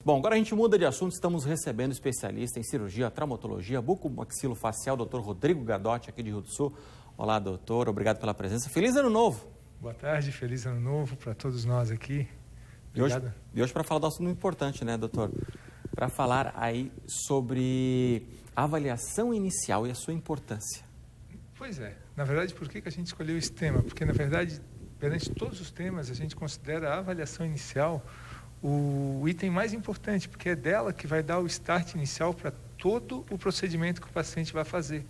Bom, agora a gente muda de assunto, estamos recebendo especialista em cirurgia, traumatologia, bucomaxilofacial, Dr. Rodrigo Gadotti, aqui de Rio do Sul. Olá, doutor, obrigado pela presença. Feliz Ano Novo! Boa tarde, feliz Ano Novo para todos nós aqui. Obrigado. E hoje para falar do assunto importante, né, doutor? Para falar aí sobre a avaliação inicial e a sua importância. Pois é, na verdade, por que a gente escolheu esse tema? Porque, na verdade, perante todos os temas, a gente considera a avaliação inicial o item mais importante, porque é dela que vai dar o start inicial para todo o procedimento que o paciente vai fazer.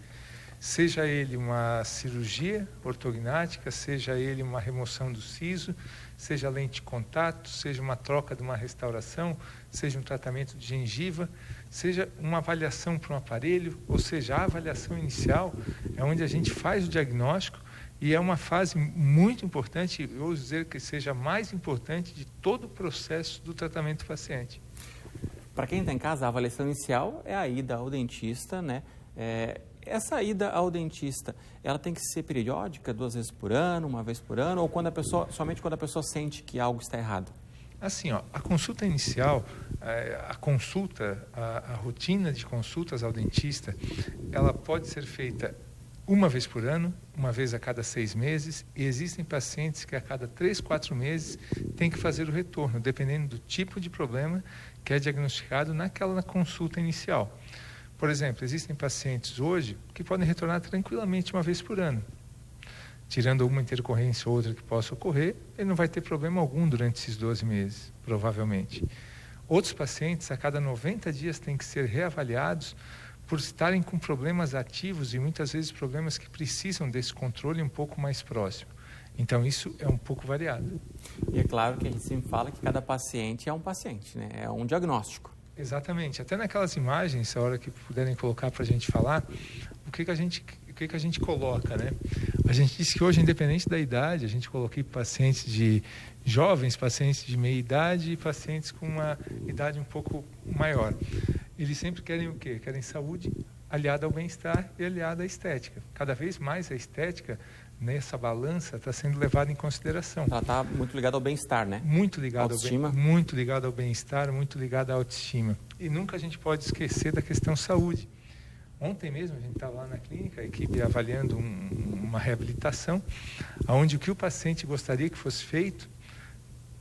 Seja ele uma cirurgia ortognática, seja ele uma remoção do siso, seja lente de contato, seja uma troca de uma restauração, seja um tratamento de gengiva, seja uma avaliação para um aparelho, ou seja, a avaliação inicial é onde a gente faz o diagnóstico e é uma fase muito importante, eu ouso dizer que seja a mais importante de todo o processo do tratamento do paciente. Para quem está em casa, a avaliação inicial é a ida ao dentista, né? Essa ida ao dentista, ela tem que ser periódica, 2 vezes por ano, 1 vez por ano, ou somente quando a pessoa sente que algo está errado? Assim, a consulta inicial, a rotina de consultas ao dentista, ela pode ser feita 1 vez por ano, 1 vez a cada 6 meses, e existem pacientes que a cada 3, 4 meses têm que fazer o retorno, dependendo do tipo de problema que é diagnosticado naquela consulta inicial. Por exemplo, existem pacientes hoje que podem retornar tranquilamente 1 vez por ano. Tirando alguma intercorrência ou outra que possa ocorrer, ele não vai ter problema algum durante esses 12 meses, provavelmente. Outros pacientes, a cada 90 dias, têm que ser reavaliados por estarem com problemas ativos e muitas vezes problemas que precisam desse controle um pouco mais próximo. Então, isso é um pouco variado. E é claro que a gente sempre fala que cada paciente é um paciente, né? É um diagnóstico. Exatamente. Até naquelas imagens, a hora que puderem colocar para a gente falar, o que a gente coloca, né? A gente disse que hoje, independente da idade, a gente coloquei pacientes de jovens, pacientes de meia idade e pacientes com uma idade um pouco maior. Eles sempre querem o quê? Querem saúde aliada ao bem-estar e aliada à estética. Cada vez mais a estética nessa balança está sendo levada em consideração. Ela está muito ligada ao bem-estar, né? Muito ligada autoestima. Muito ligada ao bem-estar, muito ligada à autoestima. E nunca a gente pode esquecer da questão saúde. Ontem mesmo a gente estava lá na clínica, a equipe avaliando uma reabilitação, onde o que o paciente gostaria que fosse feito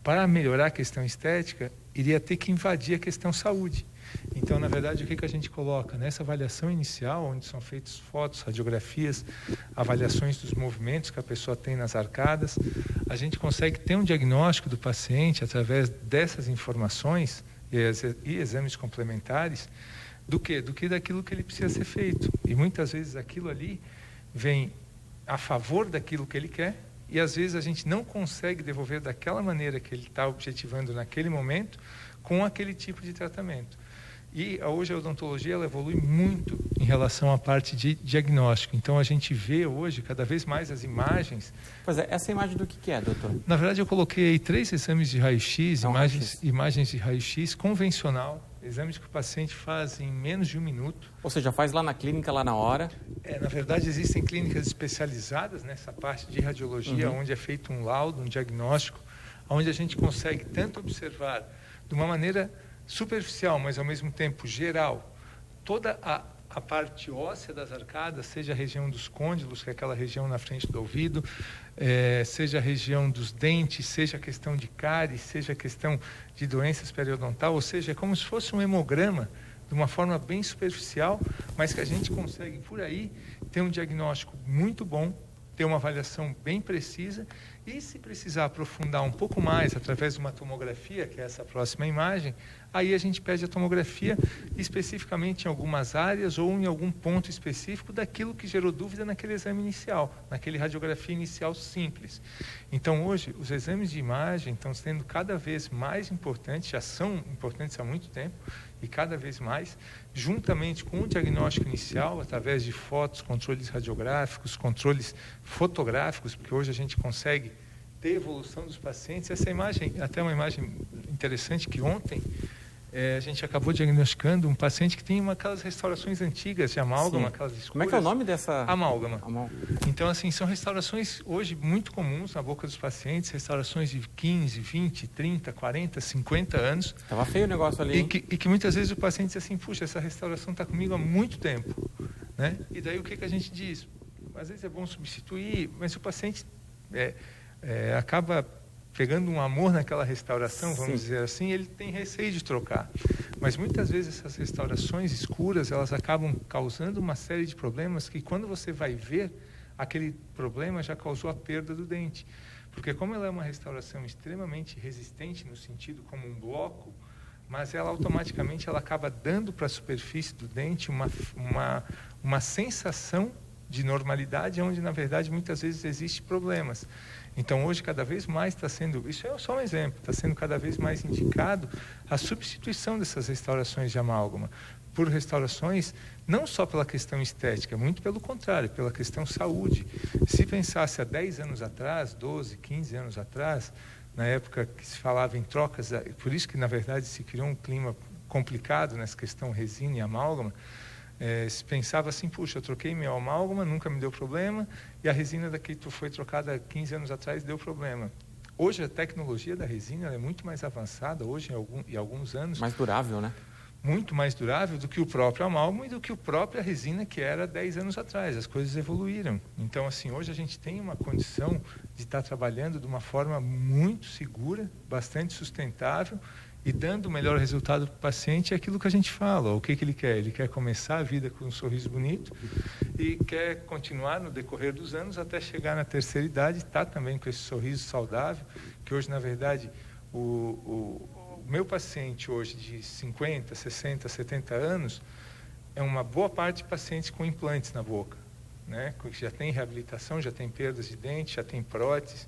para melhorar a questão estética iria ter que invadir a questão saúde. Então, na verdade, o que a gente coloca? Nessa avaliação inicial, onde são feitas fotos, radiografias, avaliações dos movimentos que a pessoa tem nas arcadas, a gente consegue ter um diagnóstico do paciente através dessas informações e exames complementares do que daquilo que ele precisa ser feito. E muitas vezes aquilo ali vem a favor daquilo que ele quer e às vezes a gente não consegue devolver daquela maneira que ele está objetivando naquele momento com aquele tipo de tratamento. E hoje a odontologia ela evolui muito em relação à parte de diagnóstico. Então a gente vê hoje cada vez mais as imagens. Pois é, essa imagem do que é, doutor? Na verdade eu coloquei aí 3 exames de raio-x, imagens de raio-x convencional, exames que o paciente faz em menos de 1 minuto. Ou seja, faz lá na clínica, lá na hora? Na verdade existem clínicas especializadas nessa parte de radiologia, onde é feito um laudo, um diagnóstico, onde a gente consegue tanto observar de uma maneira superficial, mas ao mesmo tempo geral, toda a parte óssea das arcadas, seja a região dos côndilos, que é aquela região na frente do ouvido, seja a região dos dentes, seja a questão de cárie, seja a questão de doenças periodontal, ou seja, é como se fosse um hemograma, de uma forma bem superficial, mas que a gente consegue, por aí, ter um diagnóstico muito bom, ter uma avaliação bem precisa e, se precisar aprofundar um pouco mais através de uma tomografia, que é essa próxima imagem, aí a gente pede a tomografia especificamente em algumas áreas ou em algum ponto específico daquilo que gerou dúvida naquele exame inicial, naquele radiografia inicial simples. Então, hoje, os exames de imagem estão sendo cada vez mais importantes, já são importantes há muito tempo, e cada vez mais, juntamente com o diagnóstico inicial, através de fotos, controles radiográficos, controles fotográficos, porque hoje a gente consegue ter evolução dos pacientes. Essa imagem, até uma imagem interessante, que ontem a gente acabou diagnosticando um paciente que tem aquelas restaurações antigas de amálgama, aquelas escuras. Como é que é o nome dessa? Amálgama. Então, assim, são restaurações hoje muito comuns na boca dos pacientes, restaurações de 15, 20, 30, 40, 50 anos. Estava feio o negócio ali. E que muitas vezes o paciente diz assim, puxa, essa restauração está comigo há muito tempo. Né? E daí o que a gente diz? Às vezes é bom substituir, mas o paciente acaba pegando um amor naquela restauração, vamos dizer assim, ele tem receio de trocar. Mas muitas vezes essas restaurações escuras, elas acabam causando uma série de problemas que quando você vai ver, aquele problema já causou a perda do dente. Porque como ela é uma restauração extremamente resistente, no sentido como um bloco, mas ela automaticamente ela acaba dando para a superfície do dente uma sensação de normalidade, onde na verdade muitas vezes existem problemas. Então hoje cada vez mais está sendo, isso é só um exemplo, está sendo cada vez mais indicado a substituição dessas restaurações de amálgama por restaurações não só pela questão estética, muito pelo contrário, pela questão saúde. Se pensasse há 10 anos atrás, 12, 15 anos atrás, na época que se falava em trocas, por isso que na verdade se criou um clima complicado nessa questão resina e amálgama, se pensava assim, puxa, eu troquei meu amálgama, nunca me deu problema, e a resina daqui foi trocada 15 anos atrás deu problema. Hoje a tecnologia da resina é muito mais avançada, hoje em alguns anos. Mais durável, né? Muito mais durável do que o próprio amálgama e do que a própria resina que era 10 anos atrás. As coisas evoluíram. Então, assim, hoje a gente tem uma condição de estar trabalhando de uma forma muito segura, bastante sustentável, e dando o melhor resultado para o paciente é aquilo que a gente fala. O que ele quer? Ele quer começar a vida com um sorriso bonito e quer continuar no decorrer dos anos até chegar na terceira idade, estar também com esse sorriso saudável, que hoje, na verdade, o meu paciente hoje de 50, 60, 70 anos é uma boa parte de pacientes com implantes na boca, né? Que já tem reabilitação, já tem perdas de dente, já tem próteses.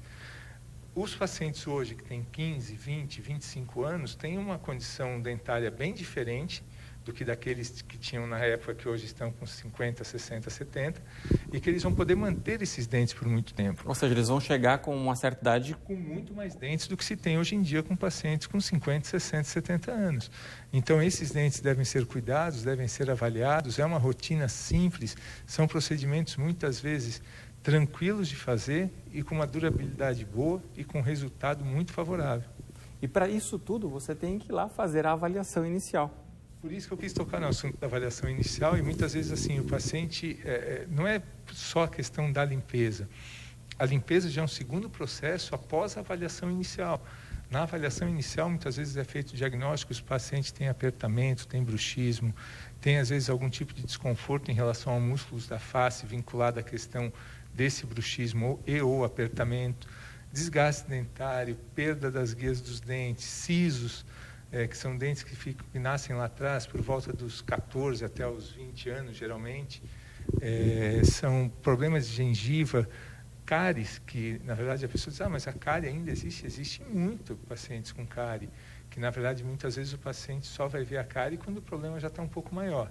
Os pacientes hoje que têm 15, 20, 25 anos têm uma condição dentária bem diferente do que daqueles que tinham na época, que hoje estão com 50, 60, 70, e que eles vão poder manter esses dentes por muito tempo. Ou seja, eles vão chegar com uma certa idade com muito mais dentes do que se tem hoje em dia com pacientes com 50, 60, 70 anos. Então, esses dentes devem ser cuidados, devem ser avaliados, é uma rotina simples, são procedimentos muitas vezes tranquilos de fazer e com uma durabilidade boa e com resultado muito favorável. E para isso tudo, você tem que ir lá fazer a avaliação inicial. Por isso que eu quis tocar no assunto da avaliação inicial e muitas vezes assim, o paciente, não é só a questão da limpeza. A limpeza já é um segundo processo após a avaliação inicial. Na avaliação inicial, muitas vezes é feito diagnóstico, os pacientes têm apertamento, têm bruxismo, têm às vezes algum tipo de desconforto em relação aos músculos da face vinculado à questão desse bruxismo ou apertamento, desgaste dentário, perda das guias dos dentes, sisos, que são dentes que nascem lá atrás, por volta dos 14 até os 20 anos, geralmente. São problemas de gengiva, cáries, que na verdade a pessoa diz, mas a cárie ainda existe? Existe muito pacientes com cárie, que na verdade muitas vezes o paciente só vai ver a cárie quando o problema já está um pouco maior.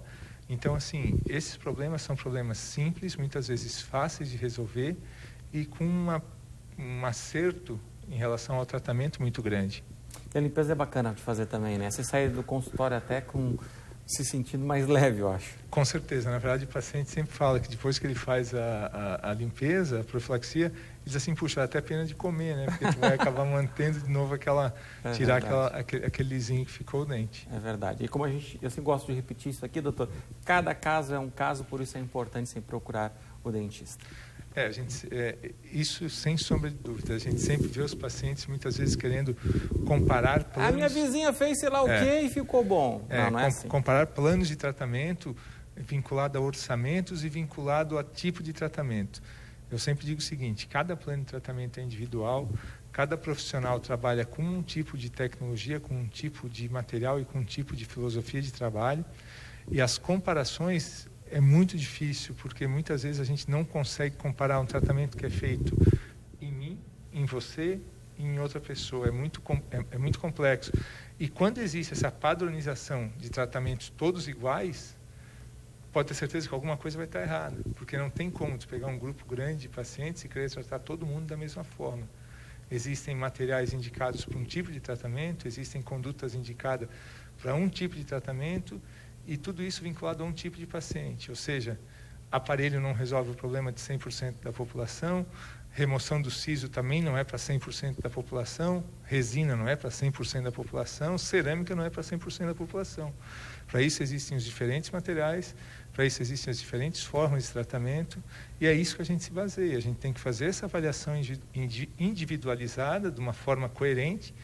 Então, assim, esses problemas são problemas simples, muitas vezes fáceis de resolver e com um acerto em relação ao tratamento muito grande. E a limpeza é bacana de fazer também, né? Você sai do consultório até se sentindo mais leve, eu acho. Com certeza. Na verdade, o paciente sempre fala que depois que ele faz a limpeza, a profilaxia, ele diz assim, puxa, dá até pena de comer, né? Porque tu vai acabar mantendo de novo tirar aquele zinho que ficou o dente. É verdade. E como eu sempre gosto de repetir isso aqui, doutor, cada caso é um caso, por isso é importante sempre procurar o dentista. Isso sem sombra de dúvida. A gente sempre vê os pacientes muitas vezes querendo comparar planos. A minha vizinha fez sei lá o quê e ficou bom. Não é assim. Comparar planos de tratamento vinculado a orçamentos e vinculado a tipo de tratamento. Eu sempre digo o seguinte, cada plano de tratamento é individual, cada profissional trabalha com um tipo de tecnologia, com um tipo de material e com um tipo de filosofia de trabalho, e as comparações é muito difícil, porque muitas vezes a gente não consegue comparar um tratamento que é feito em mim, em você e em outra pessoa. É muito complexo. E quando existe essa padronização de tratamentos todos iguais, pode ter certeza que alguma coisa vai estar errada, porque não tem como tu pegar um grupo grande de pacientes e querer tratar todo mundo da mesma forma. Existem materiais indicados para um tipo de tratamento, existem condutas indicadas para um tipo de tratamento e tudo isso vinculado a um tipo de paciente. Ou seja, aparelho não resolve o problema de 100% da população, remoção do siso também não é para 100% da população, resina não é para 100% da população, cerâmica não é para 100% da população. Para isso existem os diferentes materiais, para isso existem as diferentes formas de tratamento, e é isso que a gente se baseia. A gente tem que fazer essa avaliação individualizada, de uma forma coerente,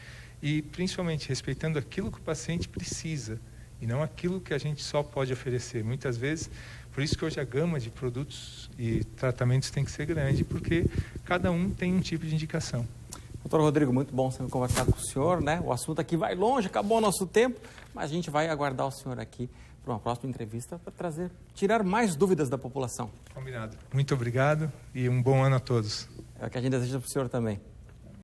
e principalmente respeitando aquilo que o paciente precisa, e não aquilo que a gente só pode oferecer. Muitas vezes, por isso que hoje a gama de produtos e tratamentos tem que ser grande, porque cada um tem um tipo de indicação. Doutor Rodrigo, muito bom sempre conversar com o senhor, né? O assunto aqui vai longe, acabou o nosso tempo, mas a gente vai aguardar o senhor aqui para uma próxima entrevista para tirar mais dúvidas da população. Combinado. Muito obrigado e um bom ano a todos. É o que a gente deseja para o senhor também.